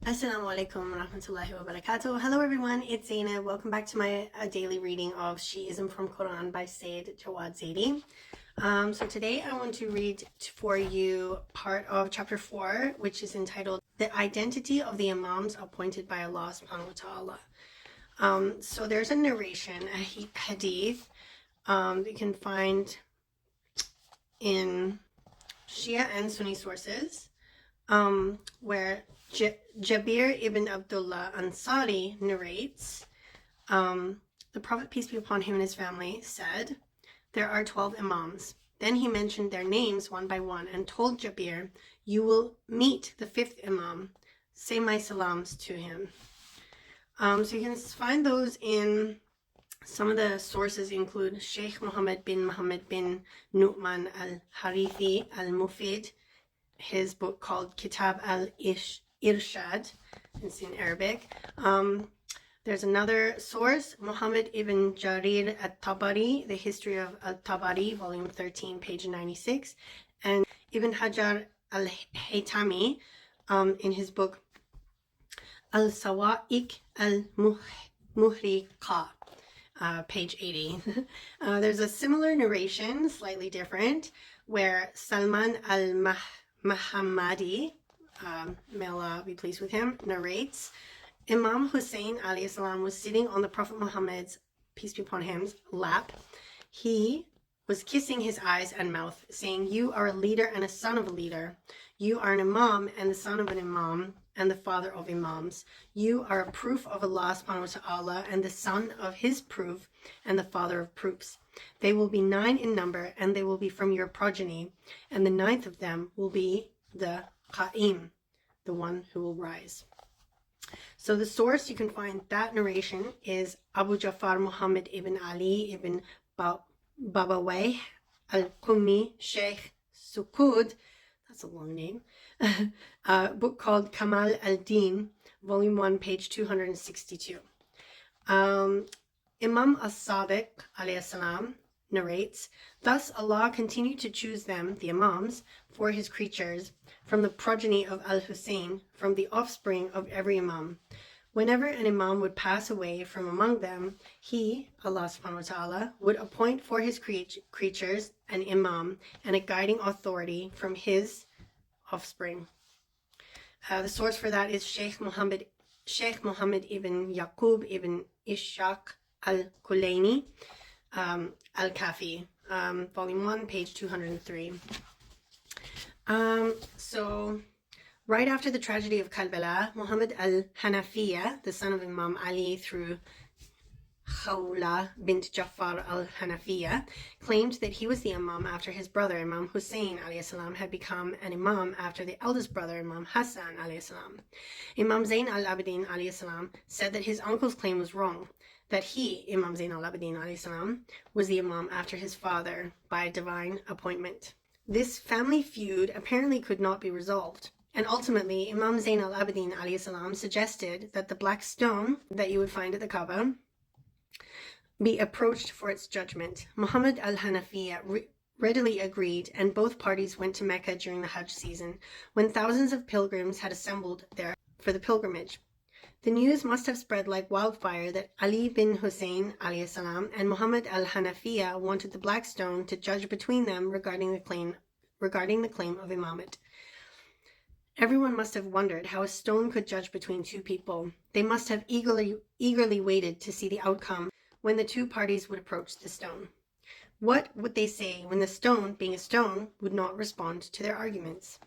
Assalamu alaikum wa rahmatullahi wa barakatuh. Hello everyone, it's Zainab. Welcome back to my daily reading of Shi'ism from Quran by Sayyid Jawad Zaidi. So today I want to read for you part of chapter 4, which is entitled The Identity of the Imams Appointed by Allah subhanahu wa ta'ala. So there's a narration, a hadith, you can find in Shia and Sunni sources, where Jabir ibn Abdullah Ansari narrates, the Prophet, peace be upon him and his family, said, there are 12 Imams. Then he mentioned their names one by one and told Jabir, you will meet the 5th Imam. Say my salams to him. So you can find those in some of the sources include Sheikh Muhammad bin Nu'man al-Harithi al-Mufid, his book called Kitab al-Irshad, it's in Arabic. There's another source, Muhammad ibn Jarir al-Tabari, The History of al-Tabari, volume 13, page 96, and Ibn Hajar al-Haytami, in his book al-Sawa'iq al-Muhriqa, page 80. There's a similar narration, slightly different, where Salman al-Mahammadi, may Allah be pleased with him, narrates, Imam Hussein alayhi salam was sitting on the Prophet Muhammad's, peace be upon him, lap. He was kissing his eyes and mouth, saying, you are a leader and a son of a leader. You are an Imam and the son of an Imam and the father of Imams. You are a proof of Allah subhanahu wa ta'ala and the son of his proof and the father of proofs. They will be 9 in number and they will be from your progeny, and the 9th of them will be the Qa'im, the one who will rise. So the source you can find that narration is Abu Ja'far Muhammad ibn Ali ibn Babawayh al-Qummi Sheikh Sukud, that's a long name, book called Kamal al-Din, volume 1, page 262. Imam as-Sadiq alayhi salam narrates, thus Allah continued to choose them, the Imams, for his creatures, from the progeny of Al-Hussein, from the offspring of every Imam. Whenever an Imam would pass away from among them, he, Allah subhanahu wa ta'ala, would appoint for his creatures an Imam and a guiding authority from his offspring. The source for that is Sheikh Muhammad ibn Yaqub ibn Ishaq al-Kulaini, Al-Kafi, volume 1, page 203. So right after the tragedy of Karbala, Muhammad al-Hanafiya, the son of Imam Ali through Khawla bint Ja'far al-Hanafiya, claimed that he was the Imam after his brother Imam Hussein alayhi salam had become an Imam after the eldest brother Imam Hassan alayhi salam. Imam Zain al-Abidin alayhi salam said that his uncle's claim was wrong, that he, Imam Zain al-Abidin alayhi salam, was the Imam after his father by divine appointment. This family feud apparently could not be resolved, and ultimately Imam Zain al-Abidin alayhi salam suggested that the black stone that you would find at the Kaaba be approached for its judgment. Muhammad al-Hanafiya readily agreed, and both parties went to Mecca during the Hajj season, when thousands of pilgrims had assembled there for the pilgrimage. The news must have spread like wildfire that Ali bin Hussein alayhi salam and Muhammad al-Hanafiya wanted the black stone to judge between them regarding the claim of imamate. Everyone must have wondered how a stone could judge between two people. They must have eagerly waited to see the outcome when the two parties would approach the stone. What would they say when the stone, being a stone, would not respond to their arguments?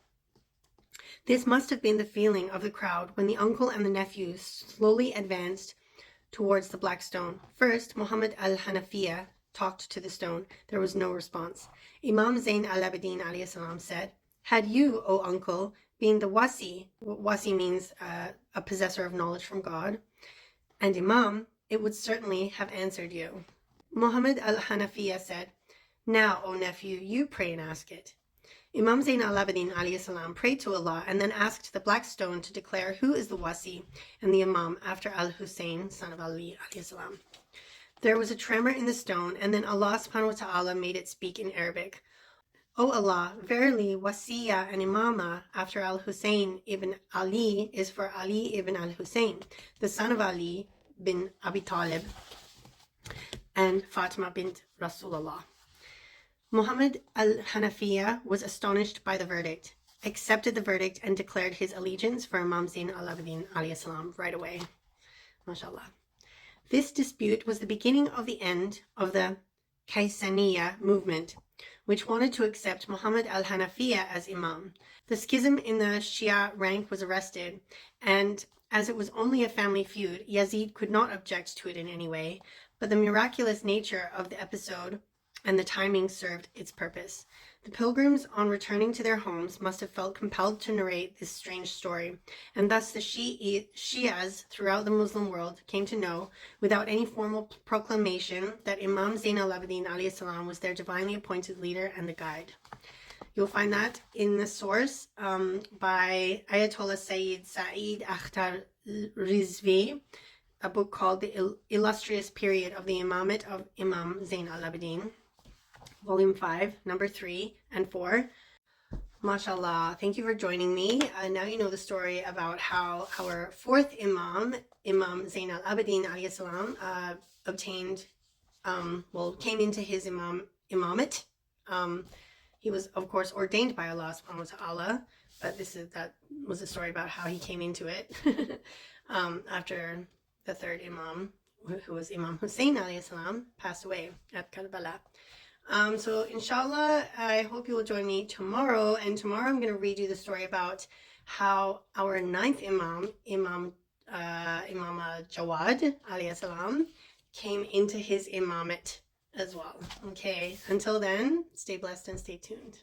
This must have been the feeling of the crowd when the uncle and the nephew slowly advanced towards the black stone. First, Muhammad al-Hanafiya talked to the stone. There was no response. Imam Zain al-Abidin alayhi salam said, had you, O uncle, been the wasi means a possessor of knowledge from God, and Imam, it would certainly have answered you. Muhammad al-Hanafiya said, now, O nephew, you pray and ask it. Imam Zain al-Abidin alayhi salam prayed to Allah and then asked the black stone to declare who is the wasi and the Imam after al-Hussein, son of Ali alayhi salam. There was a tremor in the stone, and then Allah subhanahu wa ta'ala made it speak in Arabic. O Allah, verily wasiya and imama after al-Hussein ibn Ali is for Ali ibn al-Hussein, the son of Ali bin Abi Talib and Fatima bint Rasulullah. Muhammad al-Hanafiya was astonished by the verdict, accepted the verdict, and declared his allegiance for Imam Zain al-Abidin alayhi salam right away. MashaAllah. This dispute was the beginning of the end of the Kaisaniya movement, which wanted to accept Muhammad al-Hanafiya as Imam. The schism in the Shia rank was arrested, and as it was only a family feud, Yazid could not object to it in any way, but the miraculous nature of the episode and the timing served its purpose. The pilgrims, on returning to their homes, must have felt compelled to narrate this strange story, and thus the Shias throughout the Muslim world came to know, without any formal proclamation, that Imam Zain al-Abidin alayhi salam was their divinely appointed leader and the guide. You'll find that in the source by Ayatollah Sayyid Sa'id Akhtar Rizvi, a book called The Illustrious Period of the Imamate of Imam Zain al-Abidin, Volume 5, Number 3 and 4. MashaAllah, thank you for joining me. Now you know the story about how our fourth Imam, Imam Zain al-Abidin alayhi salam, obtained, came into his imamate. He was, of course, ordained by Allah subhanahu wa ta'ala, but that was a story about how he came into it after the third Imam, who was Imam Hussein alayhi salam, passed away at Karbala. So inshallah, I hope you will join me tomorrow, and tomorrow I'm going to read you the story about how our ninth Imam Jawad alayhi salam, came into his imamate as well. Okay, until then, stay blessed and stay tuned.